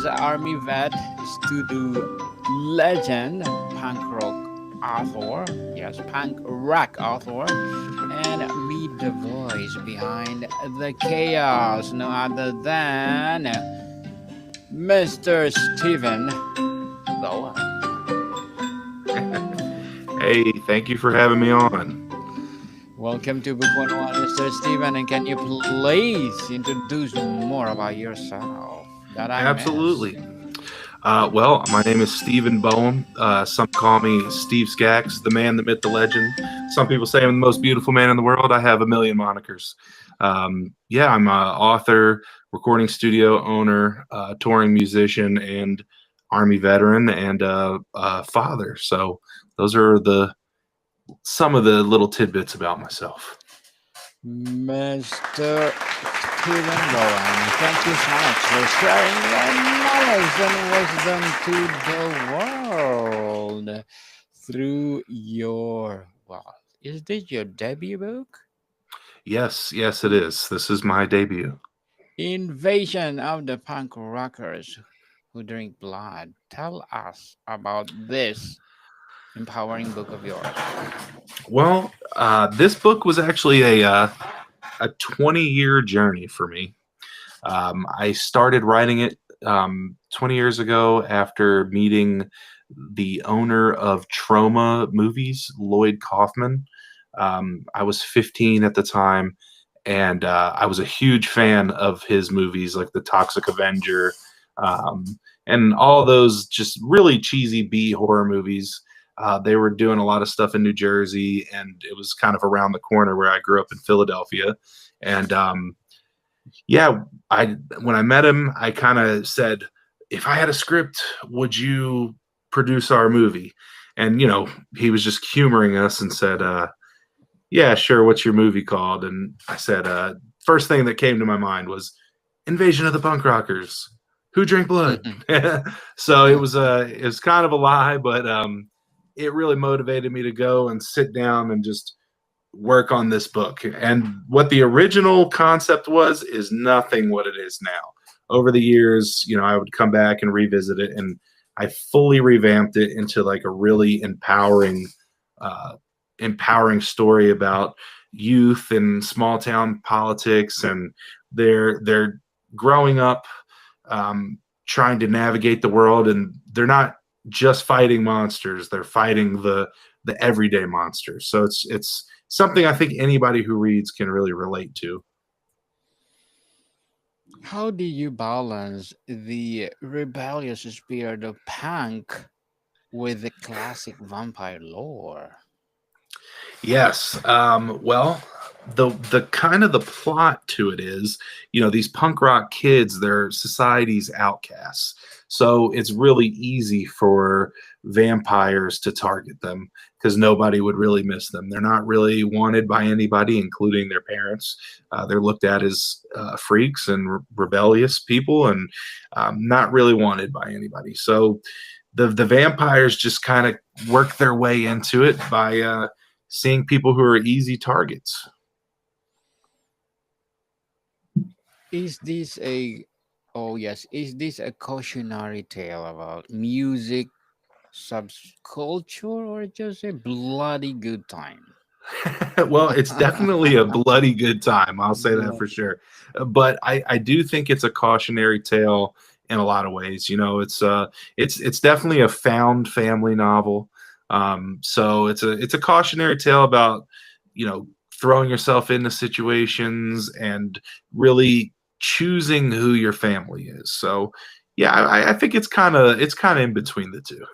is Army vet, studio legend, punk rock author, yes, punk rock author, and meet the voice behind the chaos, no other than Mr. Steven Boehm. Hey, thank you for having me on. Welcome to Book 101, Mr. Steven, and can you please introduce more about yourself that I missed? Absolutely. Well, my name is Steven Boehm. Some call me Steve Skaggs, the man, the myth, the legend. Some people say I'm the most beautiful man in the world. I have a million monikers. Yeah, I'm an author, recording studio owner, touring musician, and Army veteran, and father. So those are the some of the little tidbits about myself. Mr. Steven Bowen, thank you so much for sharing your knowledge and wisdom to the world through your, well, is this your debut book? Yes, it is. This is my debut. Invasion of the Punk Rockers Who Drink Blood. Tell us about this empowering book of yours. Well, this book was actually a 20-year journey for me. I started writing it 20 years ago after meeting the owner of Trauma Movies, Lloyd Kaufman. I was 15 at the time, and I was a huge fan of his movies like The Toxic Avenger um, and all those just really cheesy B horror movies. They were doing a lot of stuff in New Jersey, and it was kind of around the corner where I grew up in Philadelphia. And yeah, I when I met him, I kind of said, if I had a script, would you produce our movie? And he was just humoring us and said, yeah, sure, what's your movie called? And I said, first thing that came to my mind was Invasion of the Punk Rockers Who Drink Blood. So it was kind of a lie, but it really motivated me to go and sit down and just work on this book. And what the original concept was is nothing what it is now. Over the years, I would come back and revisit it, and I fully revamped it into like a really empowering story about youth and small town politics, and they're growing up, trying to navigate the world, and they're not just fighting monsters; they're fighting the everyday monsters. So it's something I think anybody who reads can really relate to. How do you balance the rebellious spirit of punk with the classic vampire lore? Yes. Well, the kind of the plot to it is, these punk rock kids, they're society's outcasts. So it's really easy for vampires to target them because nobody would really miss them. They're not really wanted by anybody, including their parents. They're looked at as freaks and rebellious people, and not really wanted by anybody. So the vampires just kind of work their way into it by seeing people who are easy targets. Is this a, oh yes, is this a cautionary tale about music subculture or just a bloody good time? Well, it's definitely a bloody good time. I'll say that for Bloody. sure. But I do think it's a cautionary tale in a lot of ways. It's definitely a found family novel. So it's a cautionary tale about throwing yourself into situations and really choosing who your family is. So yeah, I think it's kind of in between the two,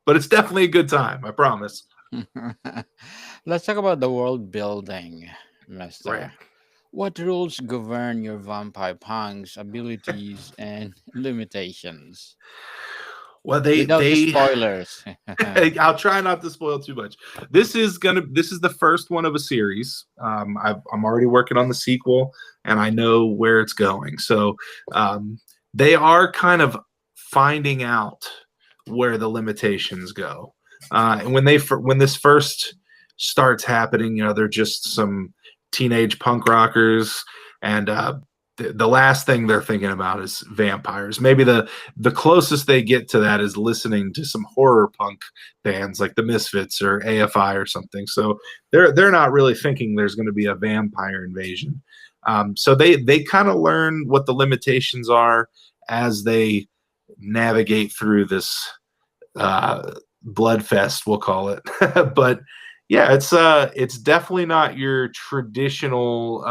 but it's definitely a good time. I promise. Let's talk about the world building, Right. Mister. What rules govern your vampire punk's abilities and limitations? Well, they Without the they spoilers. I'll try not to spoil too much. This is the first one of a series. I'm already working on the sequel, and I know where it's going. So they are kind of finding out where the limitations go. And when this first starts happening, they're just some teenage punk rockers, and the last thing they're thinking about is vampires. Maybe the closest they get to that is listening to some horror punk bands like the Misfits or AFI or something. So they're not really thinking there's going to be a vampire invasion. So they kind of learn what the limitations are as they navigate through this bloodfest, we'll call it. But yeah, it's definitely not your traditional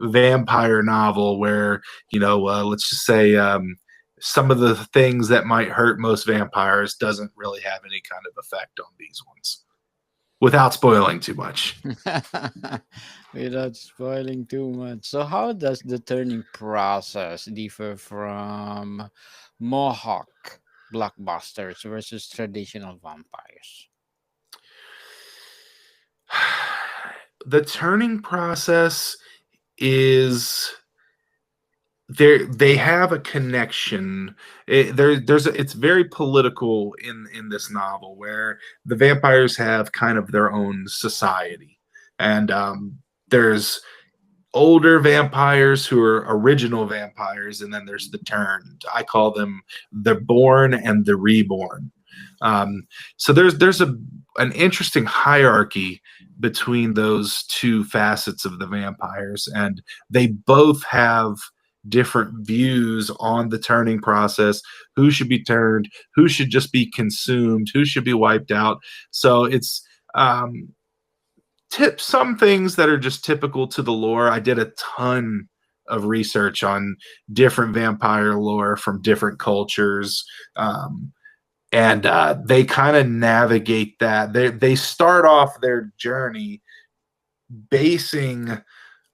vampire novel where let's just say some of the things that might hurt most vampires doesn't really have any kind of effect on these ones without spoiling too much. Without spoiling too much. So, how does the turning process differ from Mohawk blockbusters versus traditional vampires? The turning process is they have a connection. It's very political in this novel where the vampires have kind of their own society, and there's older vampires who are original vampires, and then there's the turned. I call them the born and the reborn. um, so there's an interesting hierarchy between those two facets of the vampires, and they both have different views on the turning process, who should be turned, who should just be consumed, who should be wiped out. So it's some things that are just typical to the lore. I did a ton of research on different vampire lore from different cultures. And they kind of navigate that. They start off their journey basing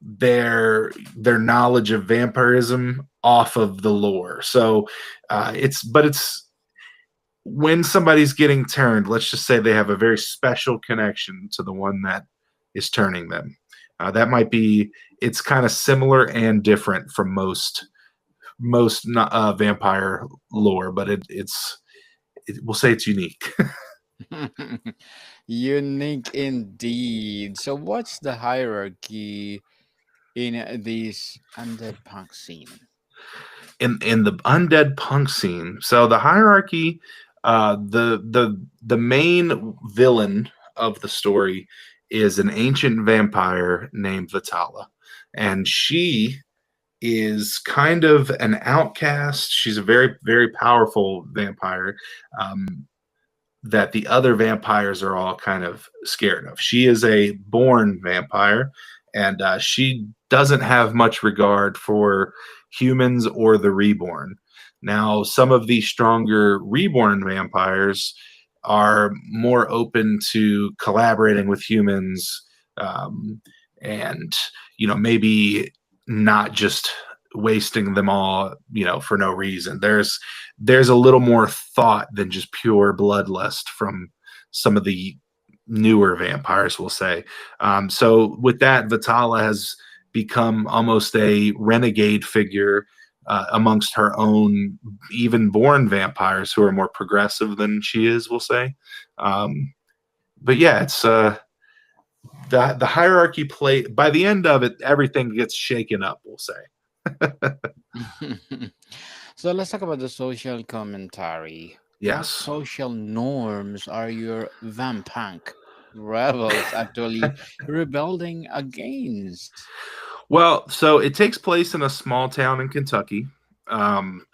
their knowledge of vampirism off of the lore. So it's when somebody's getting turned, let's just say they have a very special connection to the one that is turning them. That might be it's kind of similar and different from most vampire lore, but we'll say it's unique. Unique indeed. So, what's the hierarchy in this undead punk scene? In the undead punk scene. So the hierarchy, the main villain of the story is an ancient vampire named Vitala, and she is kind of an outcast. She's a very very powerful vampire. That the other vampires are all kind of scared of. She is a born vampire, and she doesn't have much regard for humans or the reborn. Now, some of the stronger reborn vampires are more open to collaborating with humans, and maybe not just wasting them all for no reason. There's a little more thought than just pure bloodlust from some of the newer vampires, we'll say. So with that, Vitala has become almost a renegade figure amongst her own even born vampires who are more progressive than she is, we'll say. But yeah, it's the hierarchy play. By the end of it, everything gets shaken up, we'll say. So, let's talk about the social commentary. What Yes. social norms are your vampunk rebels actually rebelling against? Well, so it takes place in a small town in Kentucky. Um,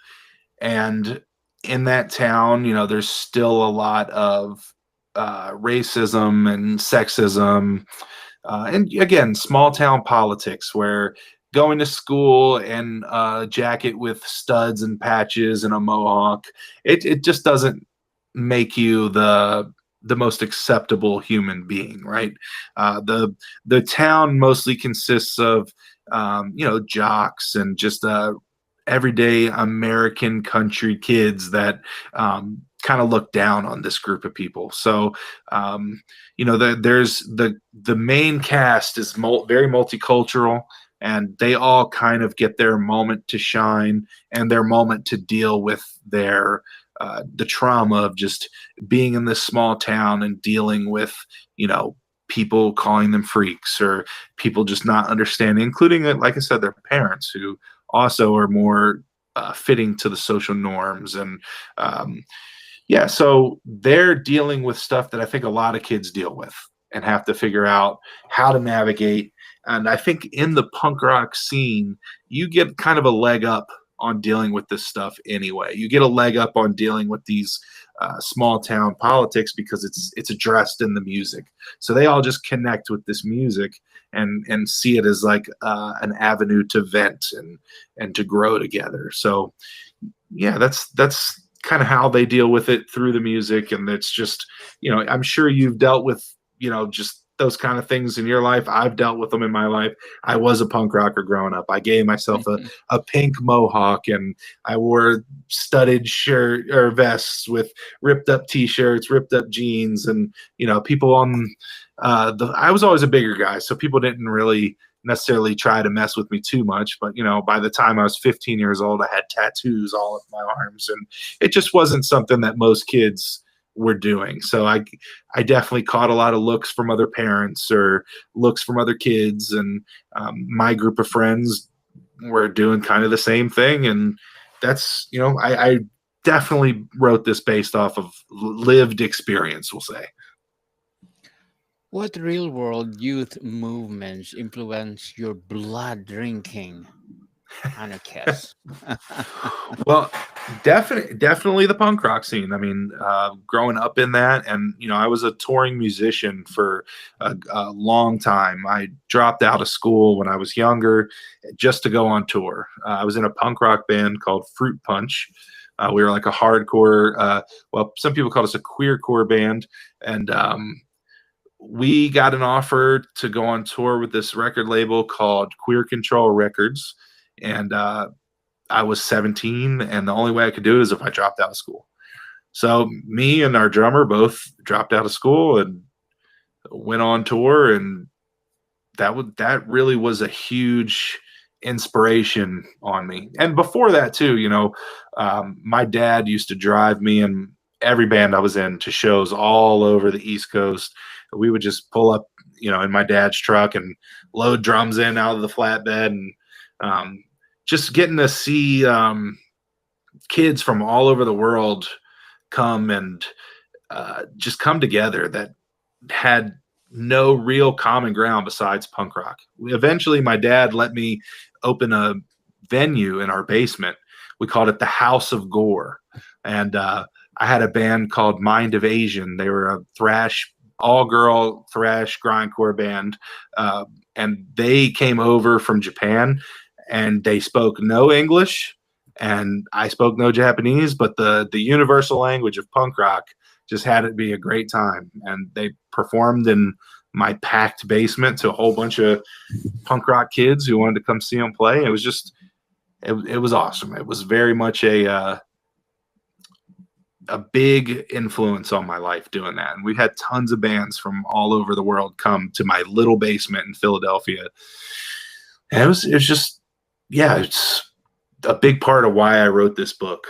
and in that town, there's still a lot of racism and sexism. And again, small town politics where going to school and a jacket with studs and patches and a mohawk, it just doesn't make you the most acceptable human being, right? The town mostly consists of jocks and just everyday American country kids that kind of look down on this group of people. So there's the main cast is very multicultural, and they all kind of get their moment to shine and their moment to deal with the trauma of just being in this small town and dealing with you know people calling them freaks or people just not understanding, including, like I said, their parents who also are more fitting to the social norms. And um, yeah, so they're dealing with stuff that I think a lot of kids deal with and have to figure out how to navigate. And I think in the punk rock scene, you get kind of a leg up on dealing with this stuff anyway. You get a leg up on dealing with these small town politics because it's addressed in the music. So they all just connect with this music and see it as like an avenue to vent and to grow together. So yeah, that's kind of how they deal with it through the music. And it's just, I'm sure you've dealt with, just those kind of things in your life. I've dealt with them in my life. I was a punk rocker growing up. I gave myself a pink mohawk, and I wore studded shirt or vests with ripped up t-shirts, ripped up jeans. And people on I was always a bigger guy, so people didn't really necessarily try to mess with me too much. But by the time I was 15 years old, I had tattoos all up my arms, and it just wasn't something that most kids were doing. So I definitely caught a lot of looks from other parents or looks from other kids, and my group of friends were doing kind of the same thing. And that's I definitely wrote this based off of lived experience, we'll say. What real world youth movements influence your blood drinking anarchist? Well, definitely the punk rock scene. I mean, growing up in that, and I was a touring musician for a long time. I dropped out of school when I was younger just to go on tour. I was in a punk rock band called Fruit Punch. We were like a hardcore, well, some people call us a queercore band, and we got an offer to go on tour with this record label called Queer Control Records, and I was 17, and the only way I could do it is if I dropped out of school. So me and our drummer both dropped out of school and went on tour, and that really was a huge inspiration on me. And before that too, my dad used to drive me and every band I was in to shows all over the East Coast. We would just pull up, in my dad's truck and load drums in out of the flatbed, and just getting to see kids from all over the world come and just come together that had no real common ground besides punk rock. Eventually, my dad let me open a venue in our basement. We called it the House of Gore. And I had a band called Mind of Asian. They were a thrash, all girl thrash grindcore band. And they came over from Japan, and they spoke no English, and I spoke no Japanese, but the universal language of punk rock just had it be a great time. And they performed in my packed basement to a whole bunch of punk rock kids who wanted to come see them play. It was just, it was awesome. It was very much a big influence on my life doing that. And we had tons of bands from all over the world come to my little basement in Philadelphia. And it was just, yeah, it's a big part of why I wrote this book.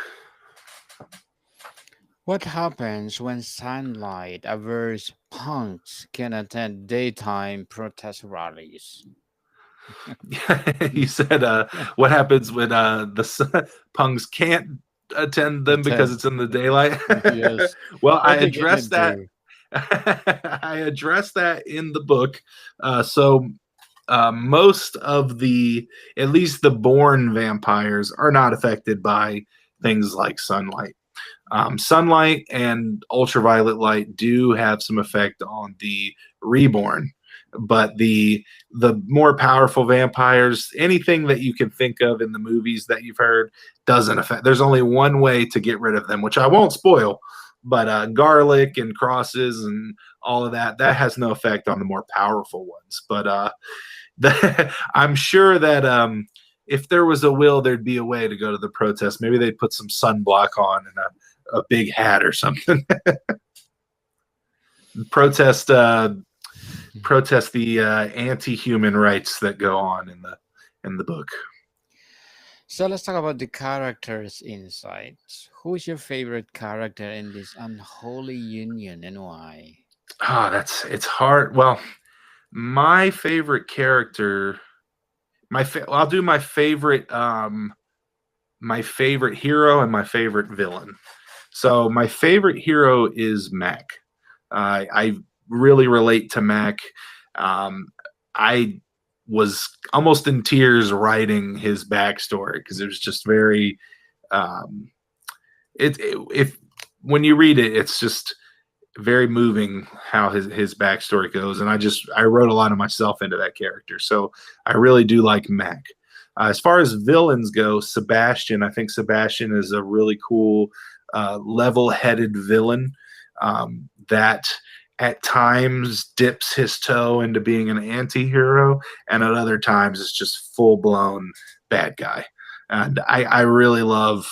What happens when sunlight averse punks can attend daytime protest rallies? You said, what happens when punks can't attend them because Attend. it's in the daylight? Yes. Well, I What they gonna addressed that. do? I addressed that in the book. So most of at least the born vampires, are not affected by things like sunlight. Sunlight and ultraviolet light do have some effect on the reborn, but the more powerful vampires, anything that you can think of in the movies that you've heard, doesn't affect. There's only one way to get rid of them, which I won't spoil, but garlic and crosses and all of that has no effect on the more powerful ones. But I'm sure that if there was a will, there'd be a way to go to the protest. Maybe they'd put some sunblock on and a big hat or something. protest protest the anti-human rights that go on in the book. So let's talk about the characters inside. Who's your favorite character in this unholy union and why? That's it's hard. Well, my favorite character, I'll do my favorite hero and my favorite villain. So my favorite hero is Mac. I really relate to Mac. Um, I was almost in tears writing his backstory because it was just very um, if when you read it, it's just very moving how his backstory goes, and I wrote a lot of myself into that character, so I really do like Mac. As far as villains go, Sebastian, I think Sebastian is a really cool, level-headed villain that at times dips his toe into being an anti-hero, and at other times is just full-blown bad guy. And I really love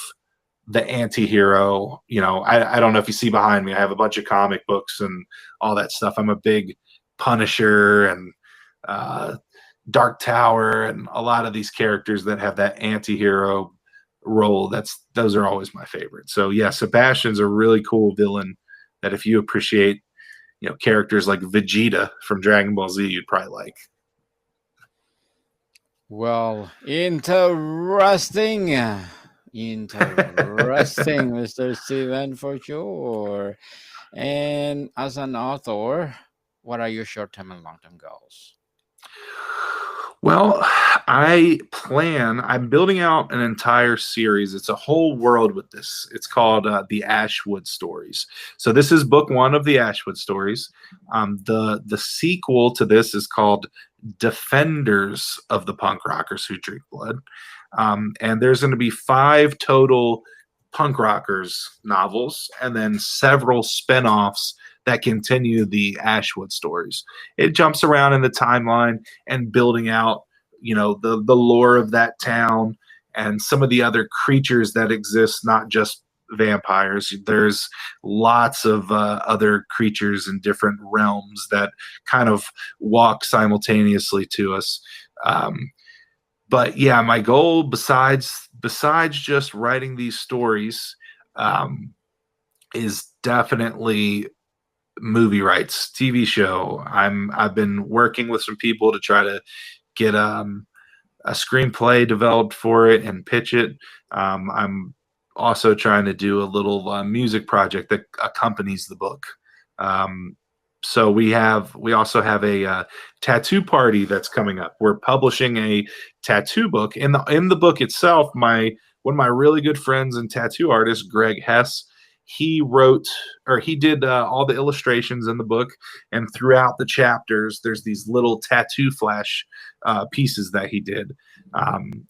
the anti-hero. I don't know if you see behind me, I have a bunch of comic books and all that stuff. I'm a big Punisher and uh, Dark Tower and a lot of these characters that have that anti-hero role. Those are always my favorite. So yeah, Sebastian's a really cool villain that if you appreciate characters like Vegeta from Dragon Ball Z, you'd probably like. Well, interesting. Interesting, Mr. Steven, for sure. And as an author, what are your short term and long term goals? Well, I'm building out an entire series. It's a whole world with this. It's called the Ashwood Stories. So this is book one of the Ashwood Stories. The sequel to this is called Defenders of the Punk Rockers Who Drink Blood. And there's going to be 5 total punk rockers novels and then several spin-offs that continue the Ashwood stories. It jumps around in the timeline and building out, the lore of that town and some of the other creatures that exist, not just vampires. There's lots of other creatures in different realms that kind of walk simultaneously to us. But yeah, my goal besides just writing these stories um, is definitely movie rights, TV show. I've been working with some people to try to get a screenplay developed for it and pitch it. I'm also trying to do a little music project that accompanies the book. Um, so we also have a tattoo party that's coming up. We're publishing a tattoo book. In the book itself, my one of my really good friends and tattoo artist, Greg Hess, he wrote or he did all the illustrations in the book, and throughout the chapters, there's these little tattoo flash pieces that he did.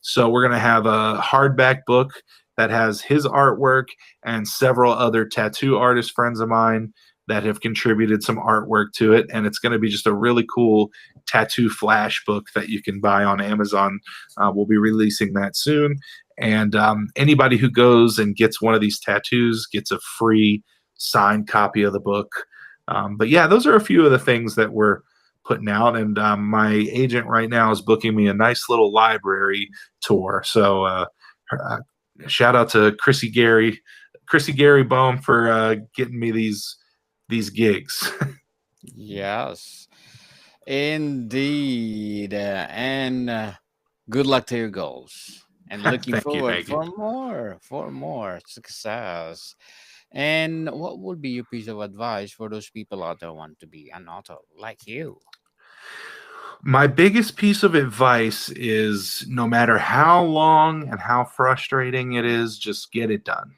So we're going to have a hardback book that has his artwork and several other tattoo artist friends of mine that have contributed some artwork to it. And it's going to be just a really cool tattoo flash book that you can buy on Amazon. We'll be releasing that soon. And anybody who goes and gets one of these tattoos gets a free signed copy of the book. But yeah, those are a few of the things that we're putting out. And my agent right now is booking me a nice little library tour. So shout out to Chrissy Gary Boehm for getting me these gigs. Yes, indeed. And good luck to your goals. And looking Thank you, forward thank you. for more success. And what would be your piece of advice for those people out there who want to be an author like you? My biggest piece of advice is no matter how long and how frustrating it is, just get it done.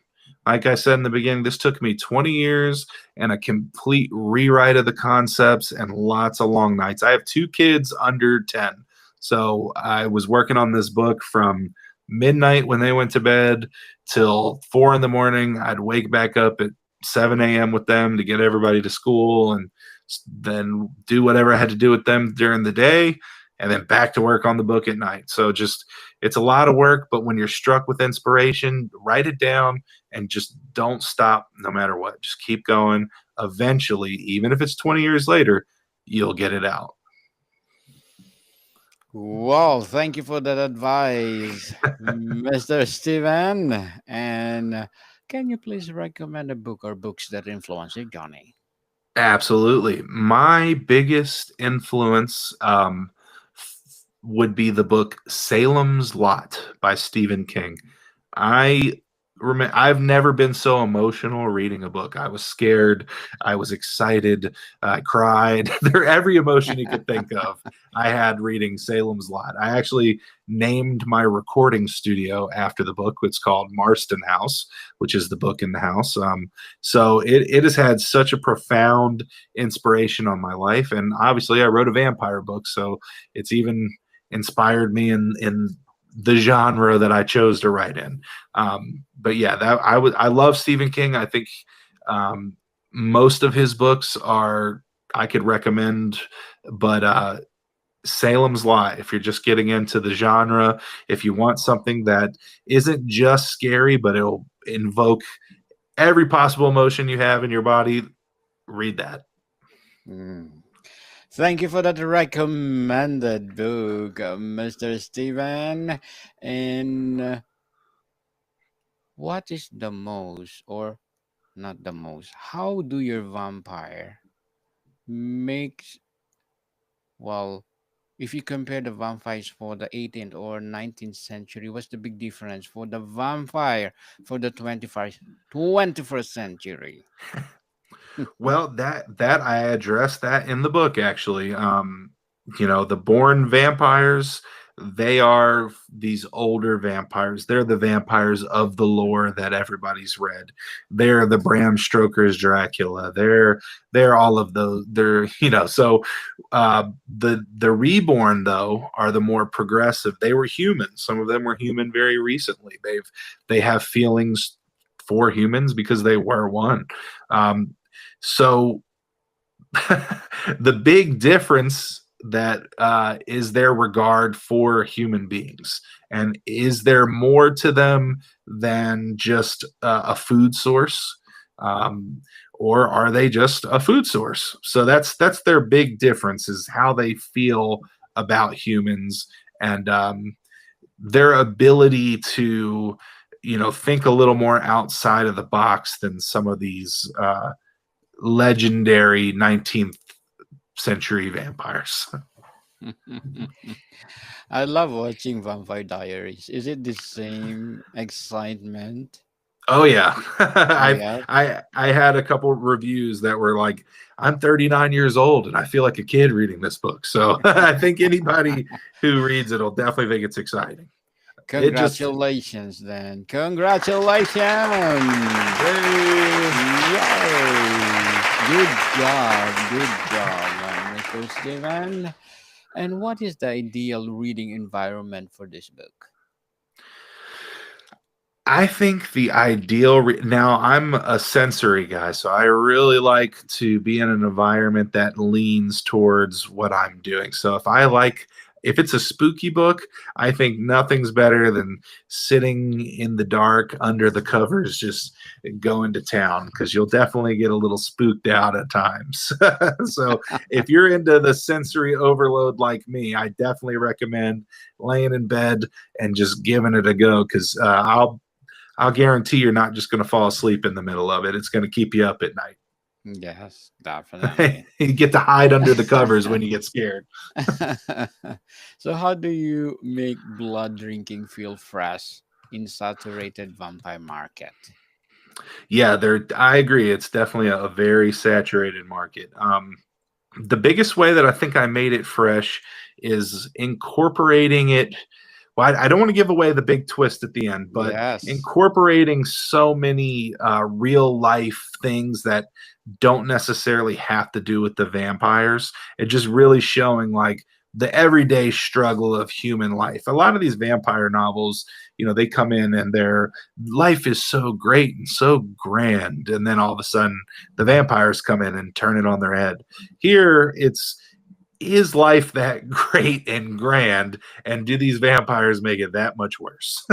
Like I said in the beginning, this took me 20 years and a complete rewrite of the concepts and lots of long nights. I have 2 kids under 10. So I was working on this book from midnight when they went to bed till 4 in the morning. I'd wake back up at 7 a.m. with them to get everybody to school and then do whatever I had to do with them during the day, and then back to work on the book at night. So just it's a lot of work, but when you're struck with inspiration, write it down and just don't stop no matter what. Just keep going. Eventually, even if it's 20 years later, you'll get it out. Well, thank you for that advice, Mr. Steven. And can you please recommend a book or books that influence your journey? Absolutely. My biggest influence would be the book Salem's Lot by Stephen King. I I've never been so emotional reading a book. I was scared, I was excited, I cried. There every emotion you could think of. I had reading Salem's Lot. I actually named my recording studio after the book. It's called Marston House, which is the book in the house. So it has had such a profound inspiration on my life, and obviously I wrote a vampire book, so it's even inspired me in the genre that I chose to write in. But yeah, that I love Stephen King. I think um, most of his books are I could recommend, but Salem's Lot, if you're just getting into the genre, if you want something that isn't just scary, but it'll invoke every possible emotion you have in your body, read that. Mm. Thank you for that recommended book, Mr. Steven. And what is the most, or not the most, how do your vampire makes, well, if you compare the vampires for the 18th or 19th century, what's the big difference for the vampire for the 21st century? Well, that I address that in the book actually. The born vampires, they are these older vampires. They're the vampires of the lore that everybody's read. They're the Bram Stoker's Dracula. They're all of those. They're so the reborn though are the more progressive. They were human. Some of them were human very recently. They have feelings for humans because they were one. So the big difference that is their regard for human beings, and is there more to them than just a food source, um, or are they just a food source? So that's their big difference, is how they feel about humans, and their ability to think a little more outside of the box than some of these legendary 19th century vampires. I love watching Vampire Diaries. Is it the same excitement? Oh yeah. Oh I've yeah. I had a couple reviews that were like, I'm 39 years old and I feel like a kid reading this book. So I think anybody who reads it will definitely think it's exciting. It just Congratulations then. Congratulations. Yay! Yay. Good job. Good job, Mr. Steven. And what is the ideal reading environment for this book? I think the ideal now I'm a sensory guy, so I really like to be in an environment that leans towards what I'm doing. So if it's a spooky book, I think nothing's better than sitting in the dark under the covers just going to town, because you'll definitely get a little spooked out at times. So if you're into the sensory overload like me, I definitely recommend laying in bed and just giving it a go, because I'll guarantee you're not just going to fall asleep in the middle of it. It's going to keep you up at Yes, night. definitely. You get to hide under the covers when you get scared. So, how do you make blood drinking feel fresh in saturated vampire market? Yeah, I agree. It's definitely a very saturated market. The biggest way that I think I made it fresh is incorporating it. Well, I don't want to give away the big twist at the end, but Yes. incorporating so many real life things that don't necessarily have to do with the vampires. It just really showing like the everyday struggle of human life. A lot of these vampire novels, they come in and their life is so great and so grand, and then all of a sudden the vampires come in and turn it on their head. Here, it's, is life that great and grand, and do these vampires make it that much worse?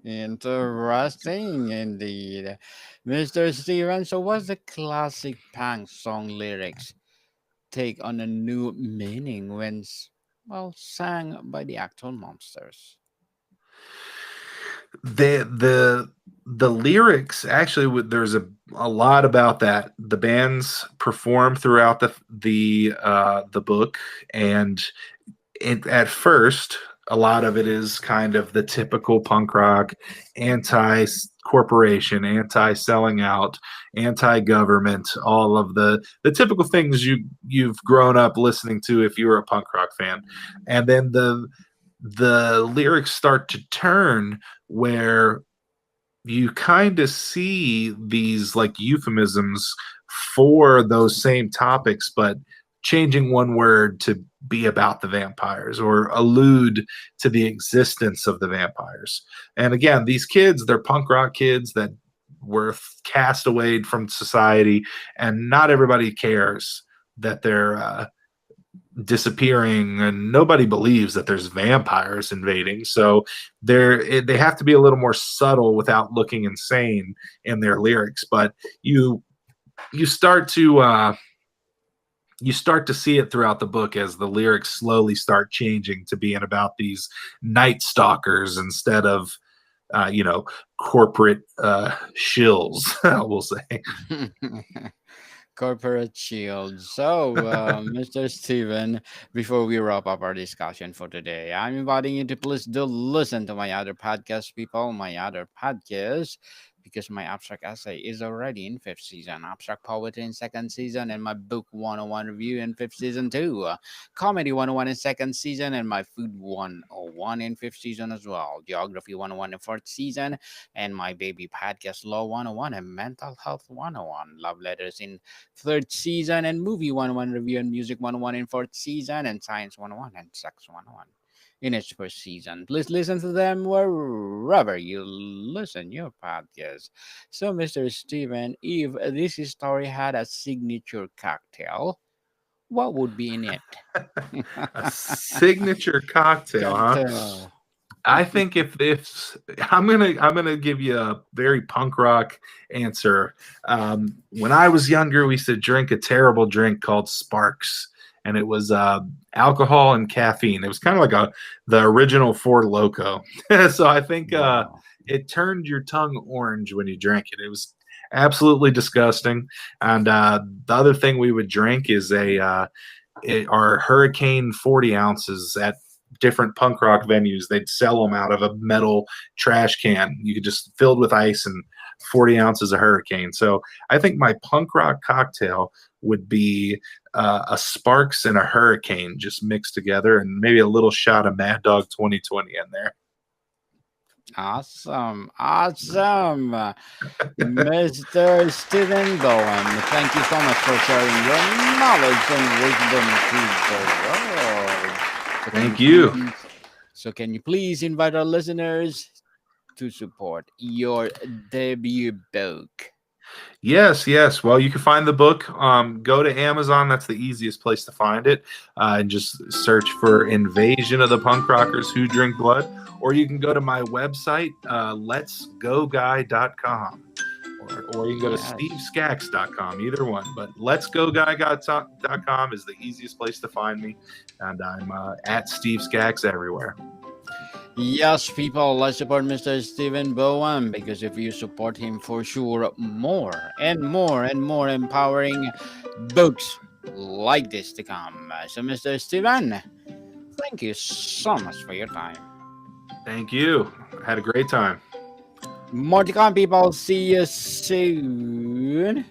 Interesting indeed. Mr. Steven, so what's the classic punk song lyrics take on a new meaning when, well, sang by the actual monsters? the the lyrics actually there's a lot about that. The bands perform throughout the book, and at first a lot of it is kind of the typical punk rock, anti corporation, anti selling out, anti government, all of the typical things you've grown up listening to if you were a punk rock fan. And then the lyrics start to turn where you kind of see these like euphemisms for those same topics, but changing one word to be about the vampires or allude to the existence of the vampires. And again, these kids, they're punk rock kids that were cast away from society, and not everybody cares that they're disappearing, and nobody believes that there's vampires invading. So they have to be a little more subtle without looking insane in their lyrics. But you start to you start to see it throughout the book as the lyrics slowly start changing to being about these night stalkers instead of corporate shills, we'll say. Corporate shield. So, Mr. Steven, before we wrap up our discussion for today, I'm inviting you to please do listen to my other podcast, people, my other podcast, because my abstract essay is already in fifth season, abstract poetry in second season, and my book 101 review in fifth season too. Comedy 101 in second season, and my food 101 in fifth season as well. Geography 101 in fourth season, and my baby podcast Law 101 and Mental Health 101. Love letters in third season, and movie 101 review and music 101 in fourth season, and science 101 and sex 101 in its first season. Please listen to them wherever you listen your podcast. So, Mr. Steven, if this story had a signature cocktail, what would be in it? A signature cocktail, huh? Cocktail. I think if I'm gonna give you a very punk rock answer. When I was younger, we used to drink a terrible drink called Sparks, and it was alcohol and caffeine. It was kind of like the original Four Loco. So I think Wow. it turned your tongue orange when you drank it. It was absolutely disgusting. And the other thing we would drink is our Hurricane 40 ounces at different punk rock venues. They'd sell them out of a metal trash can. You could just filled with ice and 40 ounces of Hurricane. So I think my punk rock cocktail would be a Sparks and a Hurricane just mixed together, and maybe a little shot of Mad Dog 2020 in there. Awesome. Awesome. Mr. Steven Boehm, thank you so much for sharing your knowledge and wisdom to the world. So can Thank you. can you please invite our listeners to support your debut book? Yes, yes. Well, you can find the book. Go to Amazon. That's the easiest place to find it. And just search for Invasion of the Punk Rockers Who Drink Blood. Or you can go to my website, letsgoguy.com. Or you can go to Yes. stevescax.com, either one. But letsgoguy.com is the easiest place to find me. And I'm at Steve Skax everywhere. Yes, people, let's support Mr. Steven Boehm because if you support him, for sure, more and more and more empowering books like this to come. So, Mr. Steven, thank you so much for your time. Thank you. I had a great time. More to come, people. See you soon.